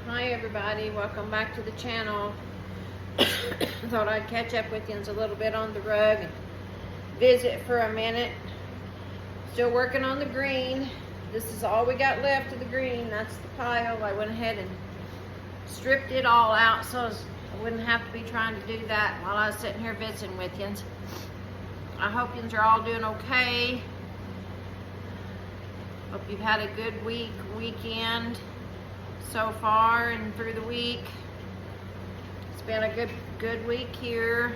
Hi everybody, welcome back to the channel. Thought I'd catch up with you a little bit on the rug and visit for a minute. Still working on the green. This is all we got left of the green. That's the pile. I went ahead and stripped it all out so I wouldn't have to be trying to do that while I was sitting here visiting with you. I hope you are all doing okay. Hope you've had a good weekend so far and through the week. It's been a good week here.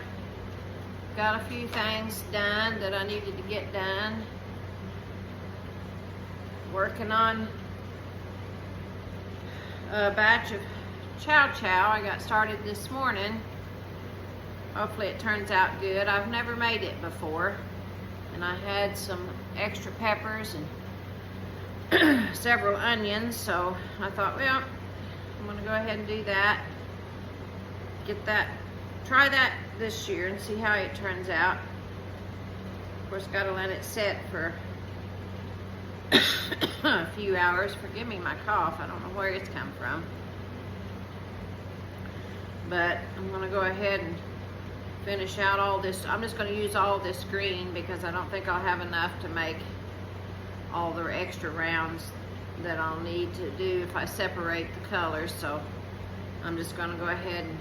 Got a few things done that I needed to get done. Working on a batch of chow chow I got started this morning. Hopefully it turns out good. I've never made it before, and I had some extra peppers and several onions, so I thought, well, I'm gonna go ahead and do that. Try that this year and see how it turns out. Of course, gotta let it set for a few hours. Forgive me my cough, I don't know where it's come from. But I'm gonna go ahead and finish out all this. I'm just gonna use all this green because I don't think I'll have enough to make all the extra rounds that I'll need to do if I separate the colors. So I'm just gonna go ahead and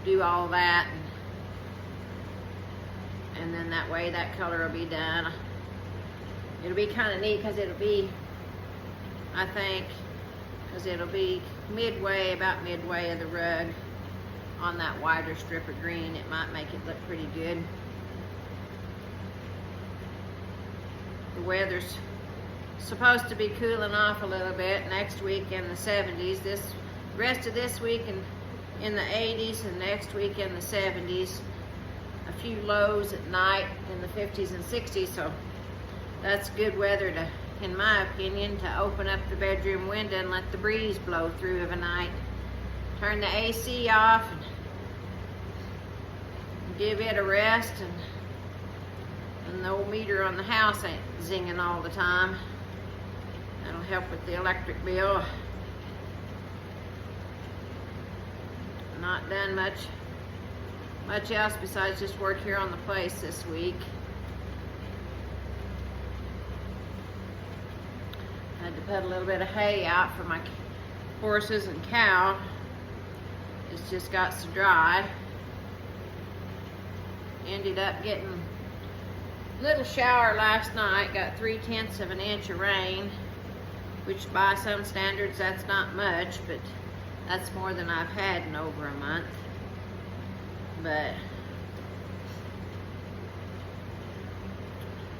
do all that, and then that way that color will be done. It'll be kind of neat because it'll be, I think, because it'll be about midway of the rug on that wider strip of green. It might make it look pretty good. The weather's supposed to be cooling off a little bit next week in the 70s. This rest of this week in the 80s, and next week in the 70s. A few lows at night in the 50s and 60s. So that's good weather to, in my opinion, to open up the bedroom window and let the breeze blow through of a night. Turn the AC off and give it a rest, and the old meter on the house ain't zinging all the time. That'll help with the electric bill. Not done much else besides just work here on the place this week. I had to put a little bit of hay out for my horses and cow. It's just got to dry. Ended up getting a little shower last night. Got 3/10 of an inch of rain, which by some standards that's not much, but that's more than I've had in over a month. But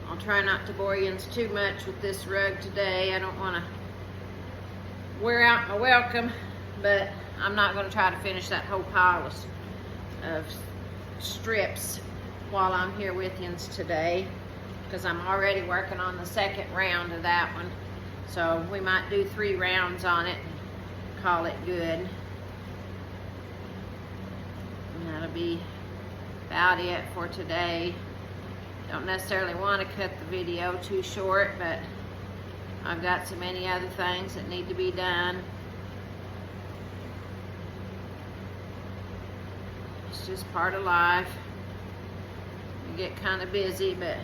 I'll try not to bore you too much with this rug today. I don't want to wear out my welcome, but I'm not going to try to finish that whole pile of strips while I'm here with you today, because I'm already working on the second round of that one. So we might do 3 rounds on it and call it good. And that'll be about it for today. Don't necessarily want to cut the video too short, but I've got so many other things that need to be done. It's just part of life. You get kind of busy, but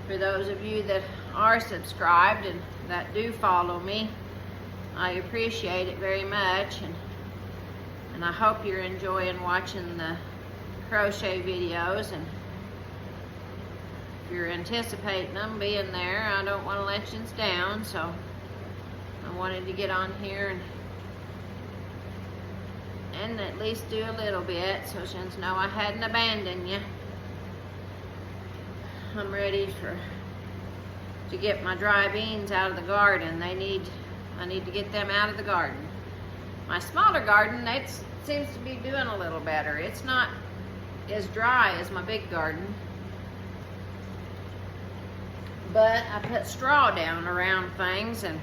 for those of you that are subscribed and that do follow me, I appreciate it very much, and I hope you're enjoying watching the crochet videos. And if you're anticipating them being there, I don't want to let you down, so I wanted to get on here and at least do a little bit so you know I hadn't abandoned you. I'm ready to get my dry beans out of the garden. I need to get them out of the garden. My smaller garden, that seems to be doing a little better. It's not as dry as my big garden, but I put straw down around things, and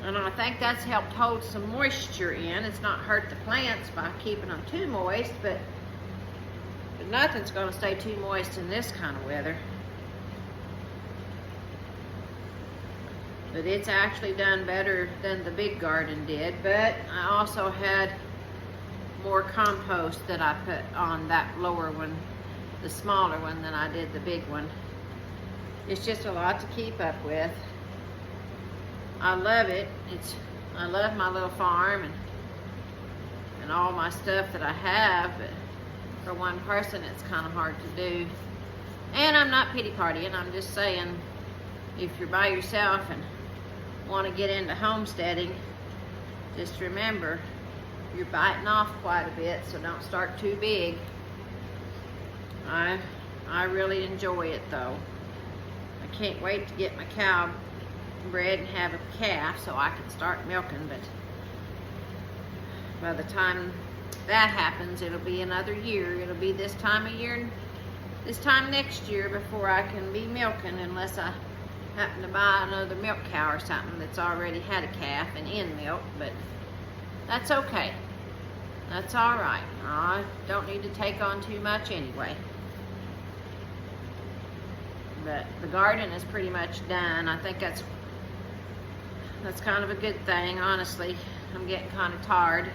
I think that's helped hold some moisture in. It's not hurt the plants by keeping them too moist, but nothing's going to stay too moist in this kind of weather. But it's actually done better than the big garden did. But I also had more compost that I put on that lower one, the smaller one, than I did the big one. It's just a lot to keep up with. I love it. I love my little farm and all my stuff that I have, but for one person it's kind of hard to do. And I'm not pity partying, I'm just saying, if you're by yourself and want to get into homesteading, just remember, you're biting off quite a bit, so don't start too big. I really enjoy it though. I can't wait to get my cow bred and have a calf so I can start milking, but by the time that happens, it'll be another year. It'll be this time of year, this time next year before I can be milking, unless I happen to buy another milk cow or something that's already had a calf and in milk, but that's okay. That's all right. I don't need to take on too much anyway. But the garden is pretty much done. I think that's kind of a good thing, honestly. I'm getting kind of tired.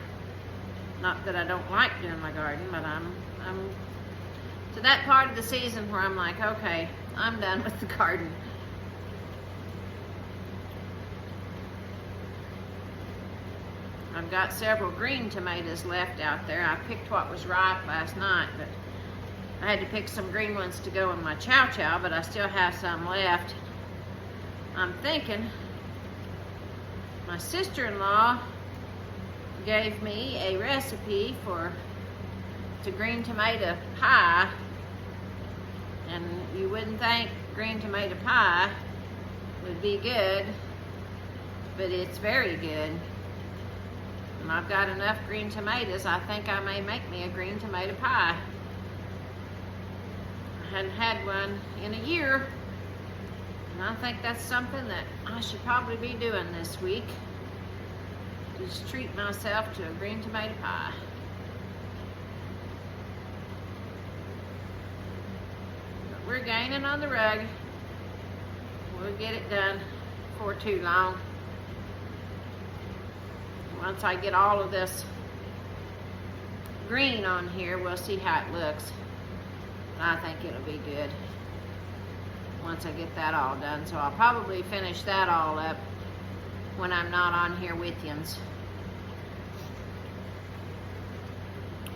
Not that I don't like doing my garden, but I'm to that part of the season where I'm like, okay, I'm done with the garden. I've got several green tomatoes left out there. I picked what was ripe last night, but I had to pick some green ones to go in my chow chow, but I still have some left. I'm thinking, my sister-in-law gave me a recipe for green tomato pie, and you wouldn't think green tomato pie would be good, but it's very good. And I've got enough green tomatoes, I think I may make me a green tomato pie. I hadn't had one in a year, and I think that's something that I should probably be doing this week. Just treat myself to a green tomato pie. But we're gaining on the rug. We'll get it done before too long. Once I get all of this green on here, we'll see how it looks. I think it'll be good once I get that all done. So I'll probably finish that all up when I'm not on here with yous.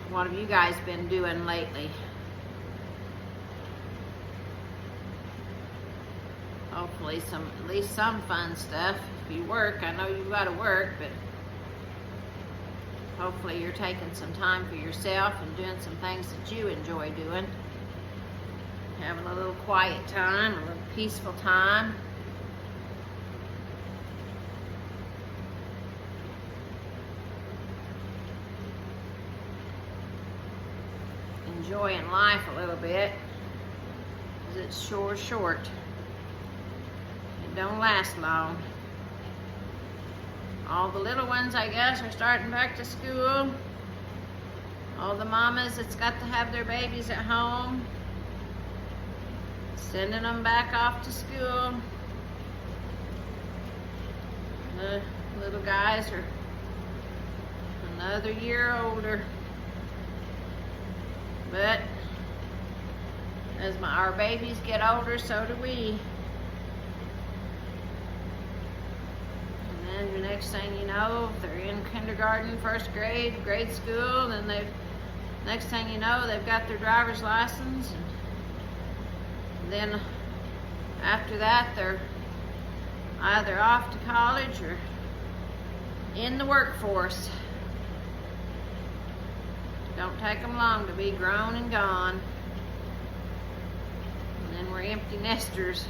What have you guys been doing lately? Hopefully at least some fun stuff. If you work, I know you've got to work, but hopefully you're taking some time for yourself and doing some things that you enjoy doing. Having a little quiet time, a little peaceful time. Enjoying life a little bit, because it's sure short. It don't last long. All the little ones, I guess, are starting back to school. All the mamas that's got to have their babies at home, sending them back off to school. The little guys are another year older. But as our babies get older, so do we. And then the next thing you know, if they're in kindergarten, first grade, grade school, then next thing you know, they've got their driver's license. And then after that, they're either off to college or in the workforce. Don't take them long to be grown and gone. And then we're empty nesters.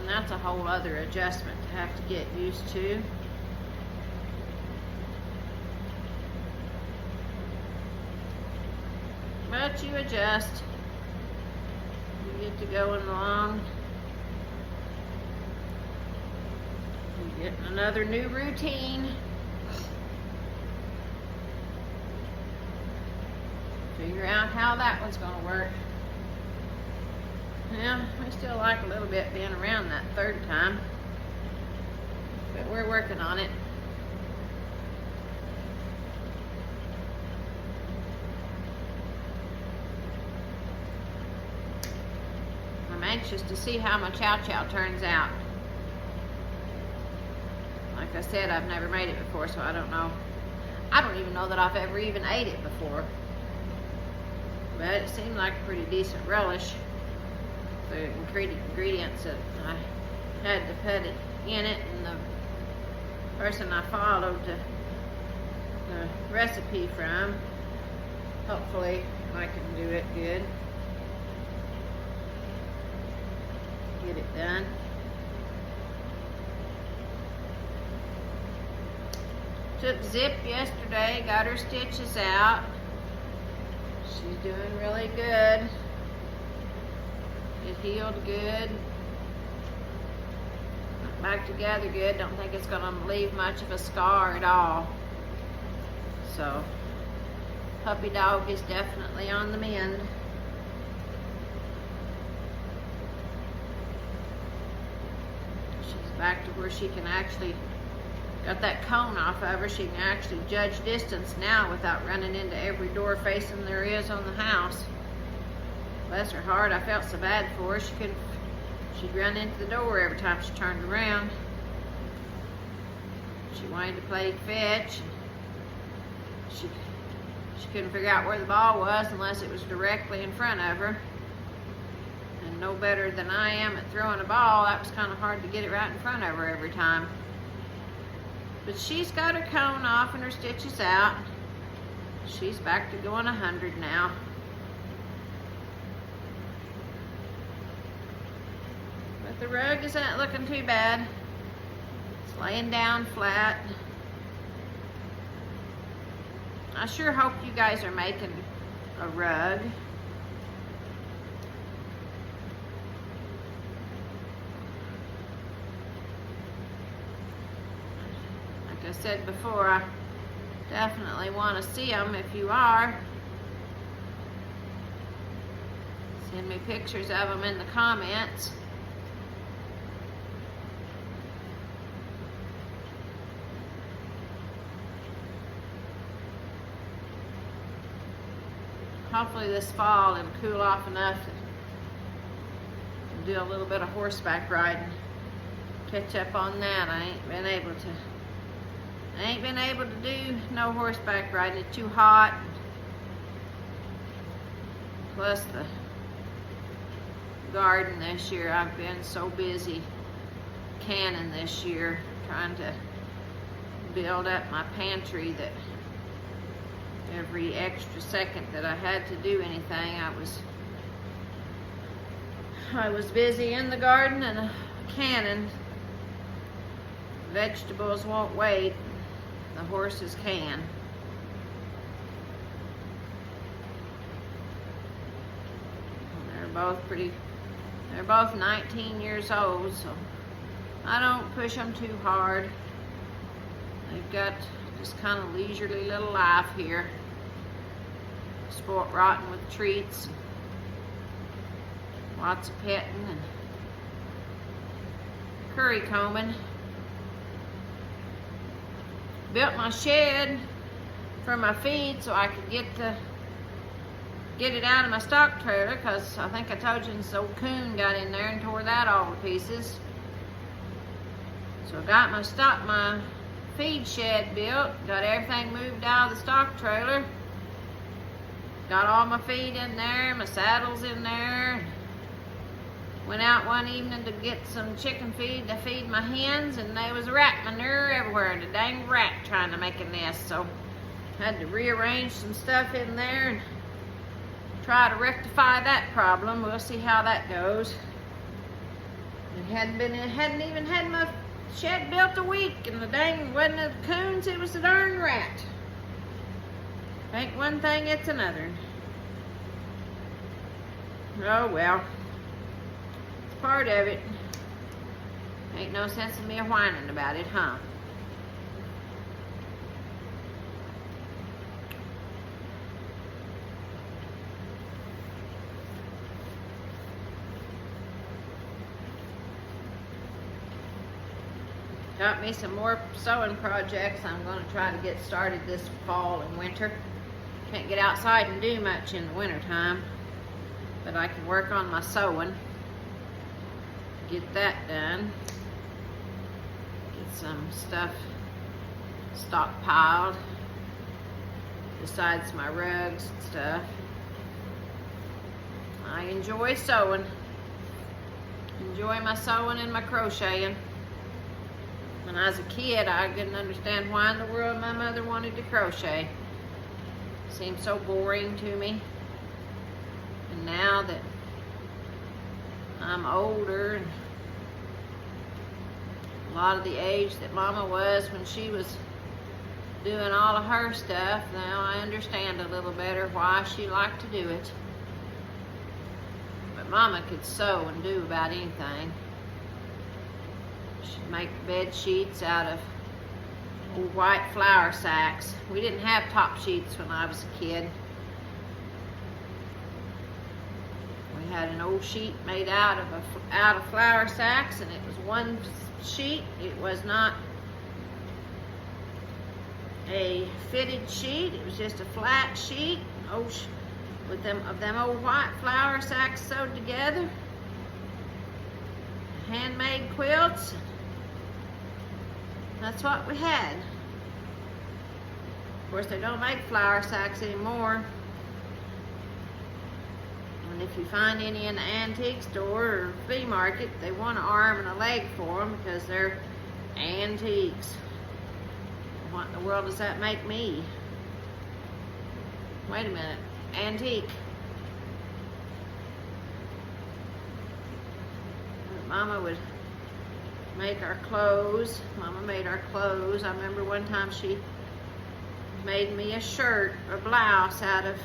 And that's a whole other adjustment to have to get used to. But you adjust. You get to going along. You get another new routine. Figure out how that one's going to work. Yeah, we still like a little bit being around that third time. But we're working on it. I'm anxious to see how my chow chow turns out. Like I said, I've never made it before, so I don't know. I don't even know that I've ever even ate it before. But it seemed like a pretty decent relish. The ingredients that I had to put it in it, and the person I followed the recipe from, hopefully I can do it good. Get it done. Took Zip yesterday, got her stitches out. She's doing really good. It healed good. Back together good. Don't think it's going to leave much of a scar at all. So, puppy dog is definitely on the mend. She's back to where she can actually, got that cone off of her, she can actually judge distance now without running into every door facing there is on the house. Bless her heart, I felt so bad for her. She'd run into the door every time she turned around. She wanted to play fetch. She couldn't figure out where the ball was unless it was directly in front of her. And no better than I am at throwing a ball, that was kind of hard to get it right in front of her every time. But she's got her cone off and her stitches out. She's back to going 100 now. But the rug isn't looking too bad. It's laying down flat. I sure hope you guys are making a rug. Like I said before, I definitely want to see them if you are. Send me pictures of them in the comments. Hopefully this fall it'll cool off enough to do a little bit of horseback riding. Catch up on that. I ain't been able to do no horseback riding. It's too hot. Plus the garden this year. I've been so busy canning this year, trying to build up my pantry, that every extra second that I had to do anything, I was busy in the garden and canning. Vegetables won't wait. The horses can. They're both 19 years old, so I don't push them too hard. They've got just kind of leisurely little life here. Sport rotten with treats, lots of petting and curry combing. Built my shed for my feed so I could get it out of my stock trailer, because I think I told you this old coon got in there and tore that all to pieces. So I got my feed shed built, got everything moved out of the stock trailer, got all my feed in there, my saddles in there. Went out one evening to get some chicken feed to feed my hens, and there was rat manure everywhere, and a dang rat trying to make a nest, so had to rearrange some stuff in there and try to rectify that problem. We'll see how that goes. It hadn't even had my shed built a week, and the dang wasn't the coons, it was the darn rat. Ain't one thing, it's another. Oh well, it's part of it. Ain't no sense in me whining about it, huh? got me some more sewing projects I'm going to try to get started this fall and winter. Can't get outside and do much in the winter time, but I can work on my sewing, get that done, get some stuff stockpiled besides my rugs and stuff. I enjoy sewing. Enjoy my sewing and my crocheting. When I was a kid, I couldn't understand why in the world my mother wanted to crochet. It seemed so boring to me. And now that I'm older and a lot of the age that Mama was when she was doing all of her stuff, now I understand a little better why she liked to do it. But Mama could sew and do about anything. She'd make bed sheets out of old white flour sacks. We didn't have top sheets when I was a kid. We had an old sheet made out of flour sacks, and it was one sheet. It was not a fitted sheet. It was just a flat sheet with them old white flour sacks sewed together. Handmade quilts. That's what we had. Of course, they don't make flour sacks anymore. And if you find any in the antique store or flea market, they want an arm and a leg for them because they're antiques. What in the world does that make me? Wait a minute. Antique. Mama would make our clothes. Mama made our clothes. I remember one time she made me a shirt or blouse out of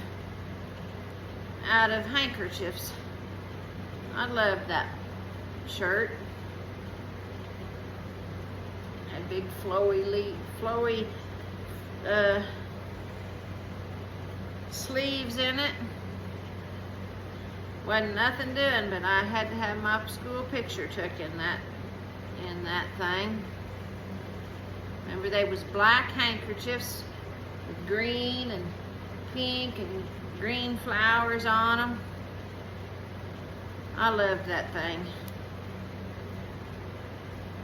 handkerchiefs. I loved that shirt. Had big flowy sleeves in it. Wasn't nothing doing, but I had to have my school picture took in that thing. Remember, they was black handkerchiefs with green and pink and green flowers on them. I loved that thing.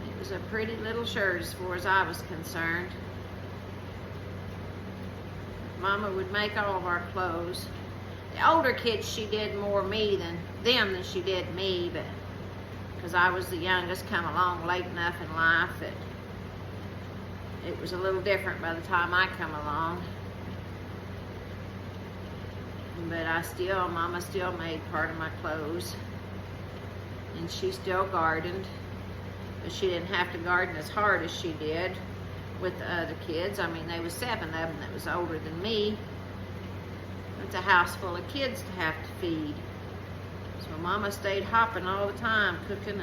It was a pretty little shirt as far as I was concerned. Mama would make all of our clothes. The older kids, she did more me than she did me, but because I was the youngest, come along late enough in life that it was a little different by the time I come along. But Mama still made part of my clothes, and she still gardened, but she didn't have to garden as hard as she did with the other kids. I mean, there was 7 of them that was older than me. It's a house full of kids to have to feed. So Mama stayed hopping all the time, cooking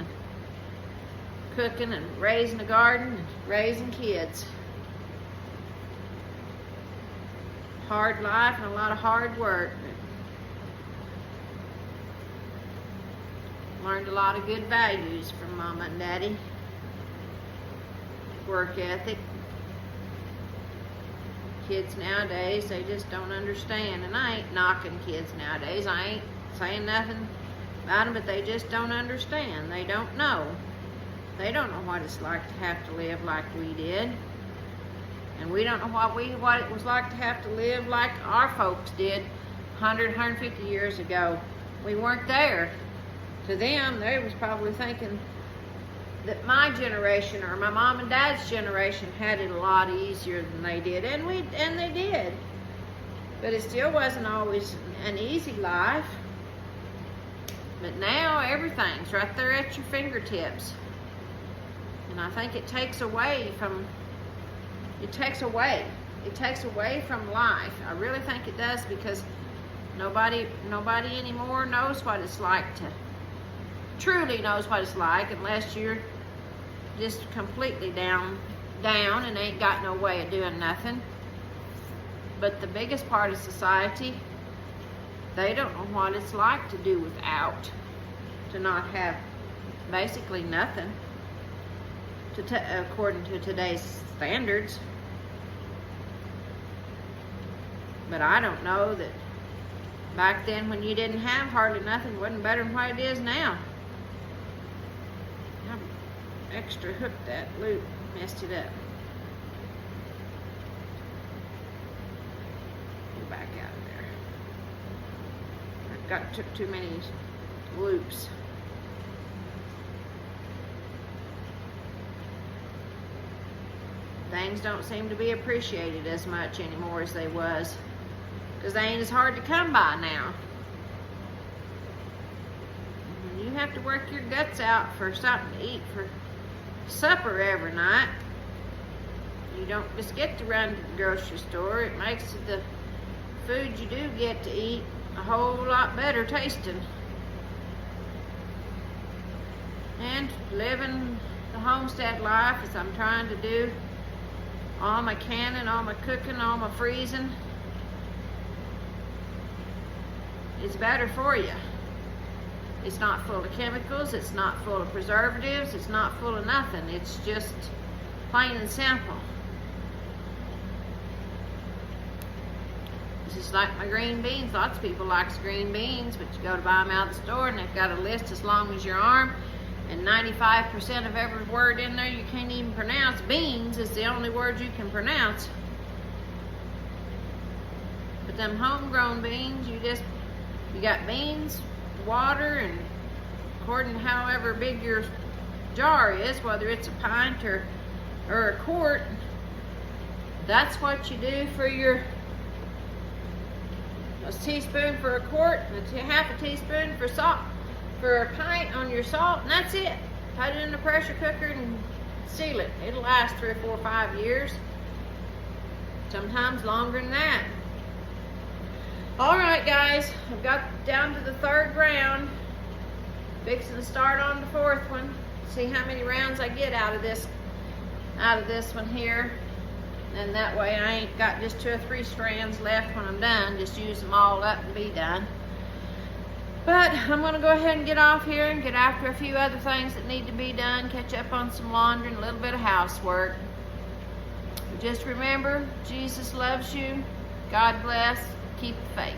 and raising a garden and raising kids. Hard life and a lot of hard work. Learned a lot of good values from Mama and Daddy. Work ethic. Kids nowadays, they just don't understand. And I ain't knocking kids nowadays. I ain't saying nothing about them, but they just don't understand. They don't know. They don't know what it's like to have to live like we did. And we don't know what it was like to have to live like our folks did 100, 150 years ago. We weren't there. To them, they was probably thinking that my generation or my mom and dad's generation had it a lot easier than they did, and they did. But it still wasn't always an easy life. But now everything's right there at your fingertips. And I think it takes away from life. I really think it does, because nobody anymore knows what it's like truly knows what it's like, unless you're just completely down and ain't got no way of doing nothing. But the biggest part of society, they don't know what it's like to do without, to not have basically nothing, according to today's standards. But I don't know that back then when you didn't have hardly nothing, it wasn't better than what it is now. I extra hooked that loop, messed it up. Go back out of there. Took too many loops. Things don't seem to be appreciated as much anymore as they was, because they ain't as hard to come by now. You have to work your guts out for something to eat for supper every night. You don't just get to run to the grocery store. It makes the food you do get to eat a whole lot better tasting. And living the homestead life as I'm trying to do, all my canning, all my cooking, all my freezing, it's better for you. It's not full of chemicals, it's not full of preservatives, it's not full of nothing. It's just plain and simple. It's just like my green beans. Lots of people likes green beans, but you go to buy them out of the store and they've got a list as long as your arm, and 95% of every word in there you can't even pronounce. Beans is the only word you can pronounce. But them homegrown beans, you got beans, water, and according to however big your jar is, whether it's a pint or a quart, that's what you do for your a teaspoon for a quart, and half a teaspoon for salt, for a pint on your salt, and that's it. Put it in the pressure cooker and seal it. It'll last 3 or 4 or 5 years, sometimes longer than that. Alright guys, I've got down to the 3rd round, fixing to start on the 4th one. See how many rounds I get out of this one here, and that way I ain't got just 2 or 3 strands left when I'm done. Just use them all up and be done. But I'm going to go ahead and get off here and get after a few other things that need to be done, catch up on some laundry and a little bit of housework. Just remember, Jesus loves you. God bless. Keep the faith.